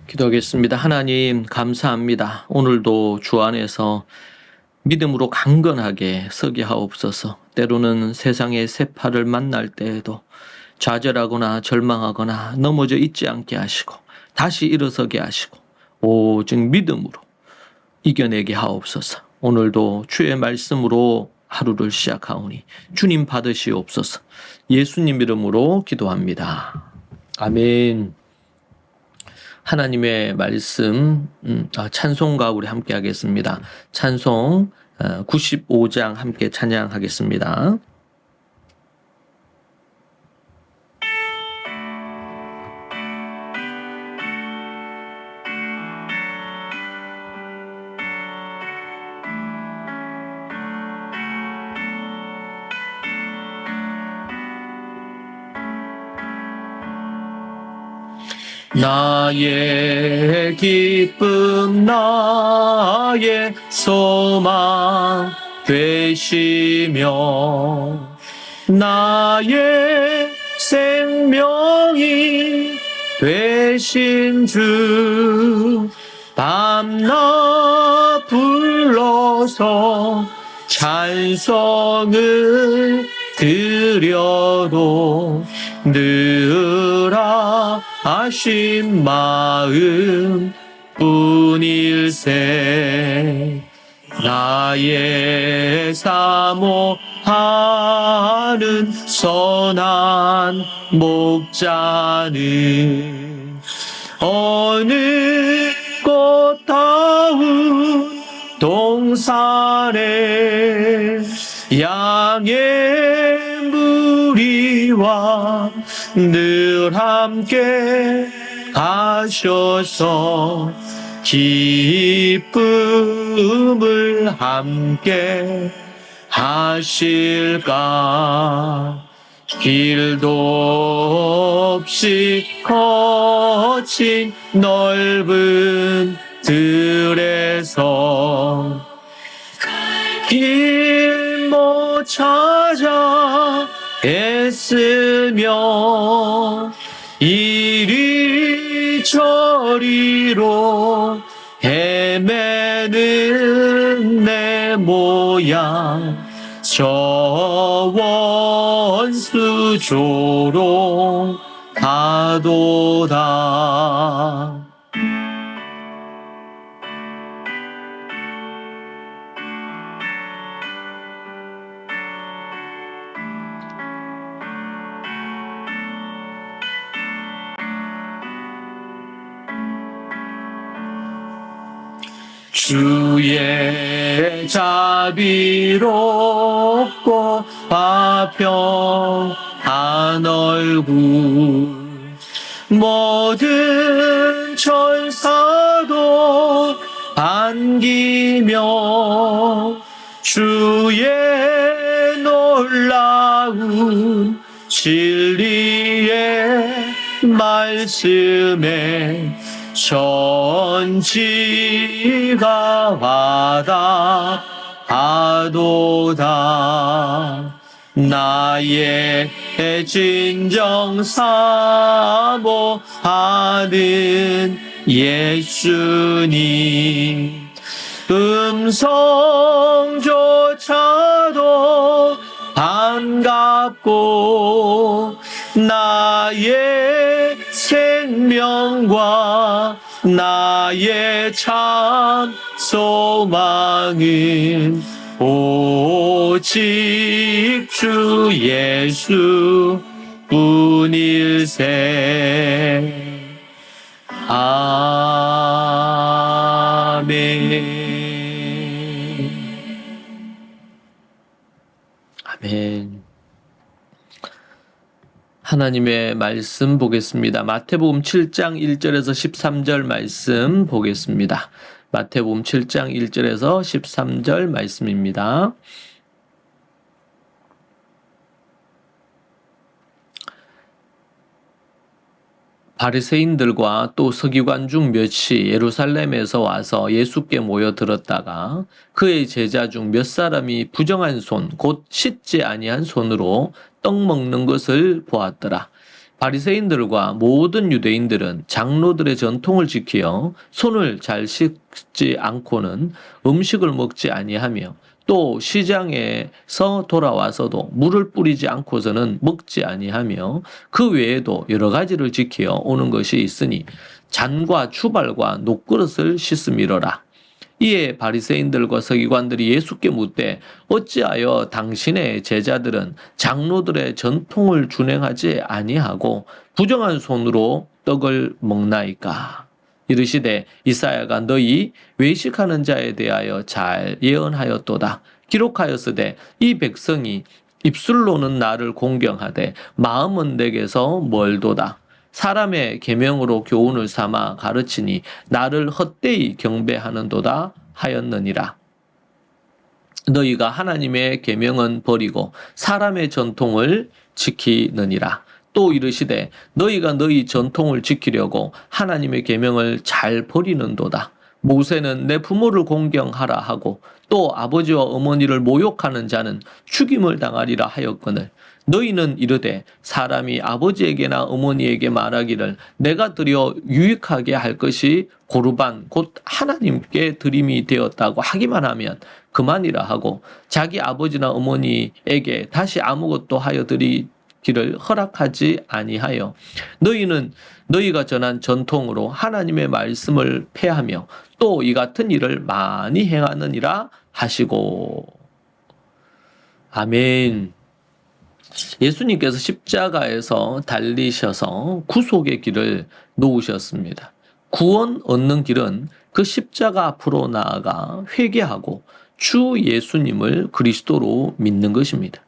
기도하겠습니다. 하나님 감사합니다. 오늘도 주 안에서 믿음으로 강건하게 서게 하옵소서. 때로는 세상의 세파를 만날 때에도 좌절하거나 절망하거나 넘어져 있지 않게 하시고 다시 일어서게 하시고 오직 믿음으로 이겨내게 하옵소서. 오늘도 주의 말씀으로 하루를 시작하오니 주님 받으시옵소서. 예수님 이름으로 기도합니다. 아멘. 하나님의 말씀 찬송가 우리 함께 하겠습니다. 찬송 95장 함께 찬양하겠습니다. 나의 기쁨 나의 소망 되시며 나의 생명이 되신 주 밤낮 불러서 찬송을 드려도 늘 아신 마음 뿐일세. 나의 사모하는 선한 목자는 어느 꽃다운 동산에 양의 무리와 늘 함께 가셔서 기쁨을 함께 하실까. 길도 없이 거친 넓은 들에서 길 못 찾아 애쓰며 이리저리로 헤매는 내 모양 저 원수조로 가도다. 주의 자비롭고 화평한 얼굴 모든 천사도 반기며 주의 놀라운 진리의 말씀에 천지가 바다하도다. 나의 진정 사모하는 예수님 음성조차도 반갑고 나의 생명과 나의 참 소망은 오직 주 예수 뿐일세. 아멘. 아멘. 하나님의 말씀 보겠습니다. 마태복음 7장 1절에서 13절 말씀 보겠습니다. 마태복음 7장 1절에서 13절 말씀입니다. 바리새인들과 또 서기관 중 몇이 예루살렘에서 와서 예수께 모여들었다가 그의 제자 중 몇 사람이 부정한 손 곧 씻지 아니한 손으로 떡 먹는 것을 보았더라. 바리새인들과 모든 유대인들은 장로들의 전통을 지키어 손을 잘 씻지 않고는 음식을 먹지 아니하며 또 시장에서 돌아와서도 물을 뿌리지 않고서는 먹지 아니하며 그 외에도 여러 가지를 지키어 오는 것이 있으니 잔과 주발과 녹그릇을 씻음이로라. 이에 바리새인들과 서기관들이 예수께 묻되 어찌하여 당신의 제자들은 장로들의 전통을 준행하지 아니하고 부정한 손으로 떡을 먹나이까? 이르시되 이사야가 너희 외식하는 자에 대하여 잘 예언하였도다. 기록하였으되 이 백성이 입술로는 나를 공경하되 마음은 내게서 멀도다. 사람의 계명으로 교훈을 삼아 가르치니 나를 헛되이 경배하는도다 하였느니라. 너희가 하나님의 계명은 버리고 사람의 전통을 지키느니라. 또 이르시되 너희가 너희 전통을 지키려고 하나님의 계명을 잘 버리는도다. 모세는 내 부모를 공경하라 하고 또 아버지와 어머니를 모욕하는 자는 죽임을 당하리라 하였거늘 너희는 이르되 사람이 아버지에게나 어머니에게 말하기를 내가 드려 유익하게 할 것이 고르반 곧 하나님께 드림이 되었다고 하기만 하면 그만이라 하고 자기 아버지나 어머니에게 다시 아무것도 하여 드리기를 허락하지 아니하여 너희는 너희가 전한 전통으로 하나님의 말씀을 폐하며 또 이 같은 일을 많이 행하느니라 하시고. 아멘. 예수님께서 십자가에서 달리셔서 구속의 길을 놓으셨습니다. 구원 얻는 길은 그 십자가 앞으로 나아가 회개하고 주 예수님을 그리스도로 믿는 것입니다.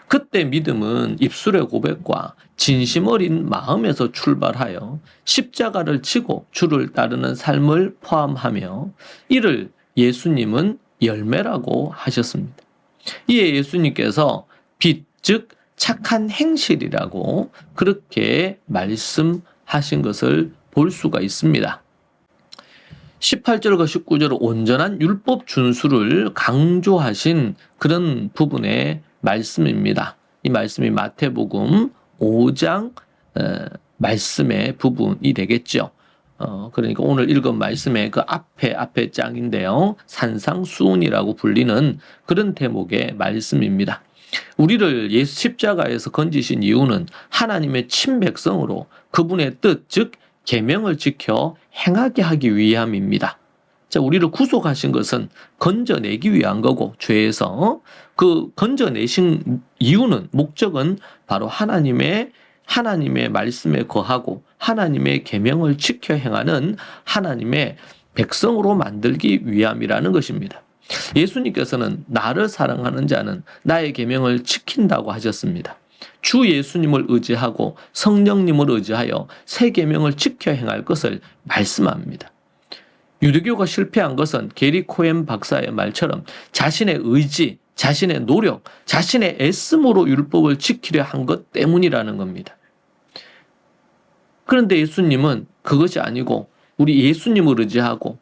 그때 믿음은 입술의 고백과 진심 어린 마음에서 출발하여 십자가를 지고 주를 따르는 삶을 포함하며 이를 예수님은 열매라고 하셨습니다. 이에 예수님께서 빛, 즉 착한 행실이라고 그렇게 말씀하신 것을 볼 수가 있습니다. 18절과 19절은 온전한 율법 준수를 강조하신 그런 부분의 말씀입니다. 이 말씀이 마태복음 5장 말씀의 부분이 되겠죠. 그러니까 오늘 읽은 말씀의 그 앞에 장인데요. 산상수훈이라고 불리는 그런 대목의 말씀입니다. 우리를 예수 십자가에서 건지신 이유는 하나님의 친백성으로 그분의 뜻, 즉 계명을 지켜 행하게 하기 위함입니다. 자, 우리를 구속하신 것은 건져내기 위한 거고 죄에서 그 건져내신 이유는 목적은 바로 하나님의 말씀에 거하고 하나님의 계명을 지켜 행하는 하나님의 백성으로 만들기 위함이라는 것입니다. 예수님께서는 나를 사랑하는 자는 나의 계명을 지킨다고 하셨습니다. 주 예수님을 의지하고 성령님을 의지하여 새 계명을 지켜 행할 것을 말씀합니다. 유대교가 실패한 것은 게리 코엔 박사의 말처럼 자신의 의지, 자신의 노력, 자신의 애씀으로 율법을 지키려 한 것 때문이라는 겁니다. 그런데 예수님은 그것이 아니고 우리 예수님을 의지하고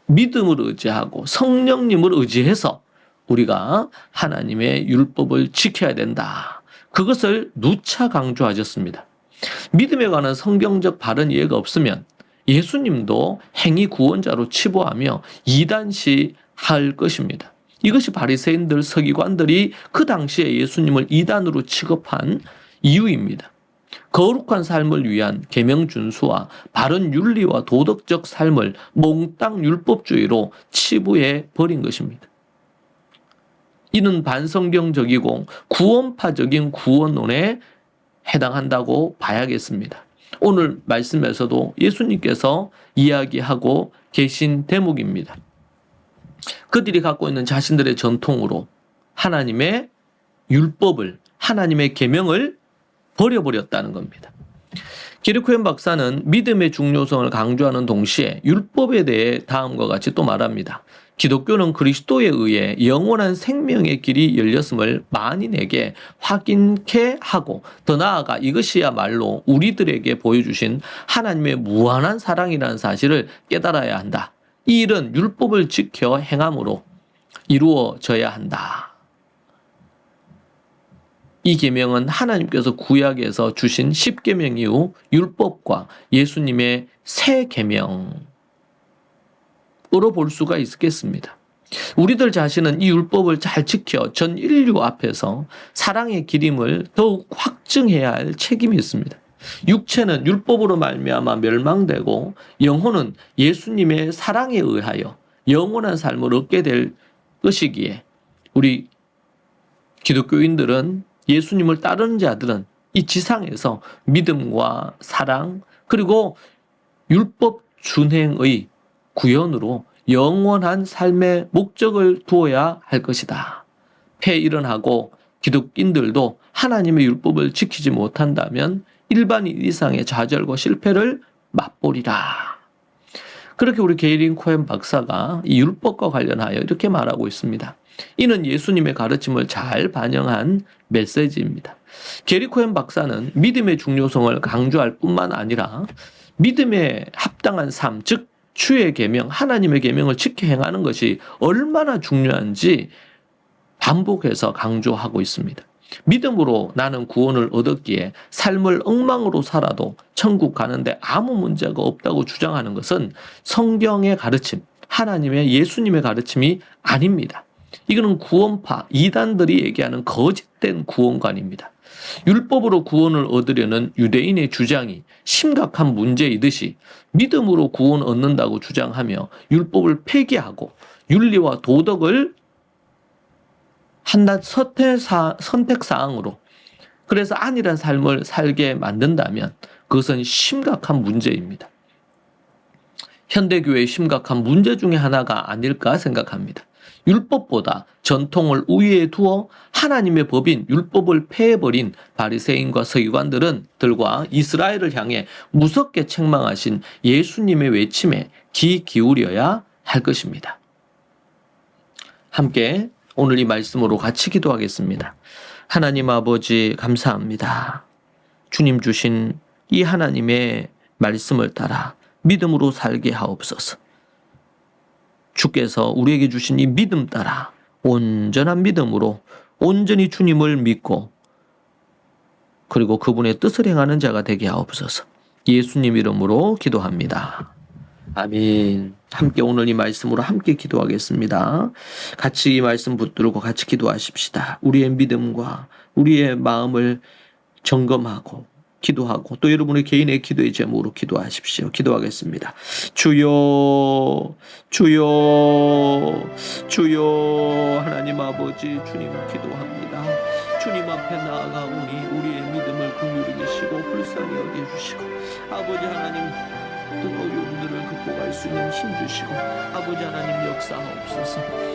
믿음을 의지하고 성령님을 의지해서 우리가 하나님의 율법을 지켜야 된다. 그것을 누차 강조하셨습니다. 믿음에 관한 성경적 바른 이해가 없으면 예수님도 행위 구원자로 치부하며 이단시할 것입니다. 이것이 바리새인들, 서기관들이 그 당시에 예수님을 이단으로 취급한 이유입니다. 거룩한 삶을 위한 계명 준수와 바른 윤리와 도덕적 삶을 몽땅 율법주의로 치부해 버린 것입니다. 이는 반성경적이고 구원파적인 구원론에 해당한다고 봐야겠습니다. 오늘 말씀에서도 예수님께서 이야기하고 계신 대목입니다. 그들이 갖고 있는 자신들의 전통으로 하나님의 율법을, 하나님의 계명을 버려버렸다는 겁니다. 게리코엔 박사는 믿음의 중요성을 강조하는 동시에 율법에 대해 다음과 같이 또 말합니다. 기독교는 그리스도에 의해 영원한 생명의 길이 열렸음을 만인에게 확인케 하고 더 나아가 이것이야말로 우리들에게 보여주신 하나님의 무한한 사랑이라는 사실을 깨달아야 한다. 이 일은 율법을 지켜 행함으로 이루어져야 한다. 이 계명은 하나님께서 구약에서 주신 10계명 이후 율법과 예수님의 새 계명으로 볼 수가 있겠습니다. 우리들 자신은 이 율법을 잘 지켜 전 인류 앞에서 사랑의 기림을 더욱 확증해야 할 책임이 있습니다. 육체는 율법으로 말미암아 멸망되고 영혼은 예수님의 사랑에 의하여 영원한 삶을 얻게 될 것이기에 우리 기독교인들은, 예수님을 따르는 자들은 이 지상에서 믿음과 사랑 그리고 율법 준행의 구현으로 영원한 삶의 목적을 두어야 할 것이다. 폐일은하고 기독인들도 하나님의 율법을 지키지 못한다면 일반인 이상의 좌절과 실패를 맛보리라. 그렇게 우리 게이린 코엔 박사가 이 율법과 관련하여 이렇게 말하고 있습니다. 이는 예수님의 가르침을 잘 반영한 메시지입니다. 게리 코엔 박사는 믿음의 중요성을 강조할 뿐만 아니라 믿음에 합당한 삶, 즉 주의 계명, 하나님의 계명을 지켜 행하는 것이 얼마나 중요한지 반복해서 강조하고 있습니다. 믿음으로 나는 구원을 얻었기에 삶을 엉망으로 살아도 천국 가는데 아무 문제가 없다고 주장하는 것은 성경의 가르침, 하나님의 예수님의 가르침이 아닙니다. 이거는 구원파, 이단들이 얘기하는 거짓된 구원관입니다. 율법으로 구원을 얻으려는 유대인의 주장이 심각한 문제이듯이 믿음으로 구원 얻는다고 주장하며 율법을 폐기하고 윤리와 도덕을 한낱 선택사항으로 그래서 안일한 삶을 살게 만든다면 그것은 심각한 문제입니다. 현대교회의 심각한 문제 중에 하나가 아닐까 생각합니다. 율법보다 전통을 우위에 두어 하나님의 법인 율법을 폐해버린 바리새인과 서기관들과 이스라엘을 향해 무섭게 책망하신 예수님의 외침에 귀 기울여야 할 것입니다. 함께 오늘 이 말씀으로 같이 기도하겠습니다. 하나님 아버지 감사합니다. 주님 주신 이 하나님의 말씀을 따라 믿음으로 살게 하옵소서. 주께서 우리에게 주신 이 믿음 따라 온전한 믿음으로 온전히 주님을 믿고 그리고 그분의 뜻을 행하는 자가 되게 하옵소서. 예수님 이름으로 기도합니다. 아멘. 함께 오늘 이 말씀으로 함께 기도하겠습니다. 같이 이 말씀 붙들고 같이 기도하십시다. 우리의 믿음과 우리의 마음을 점검하고 기도하고 또 여러분의 개인의 기도의 제목으로 기도하십시오. 기도하겠습니다. 주여 주여 주여 하나님 아버지 주님 기도합니다. 주님 앞에 나아가오니 우리의 믿음을 긍휼히 여기시고 불쌍히 여겨주시고 아버지 하나님 어려움들을 극복할 수 있는 힘 주시고 아버지 하나님 역사하옵소서.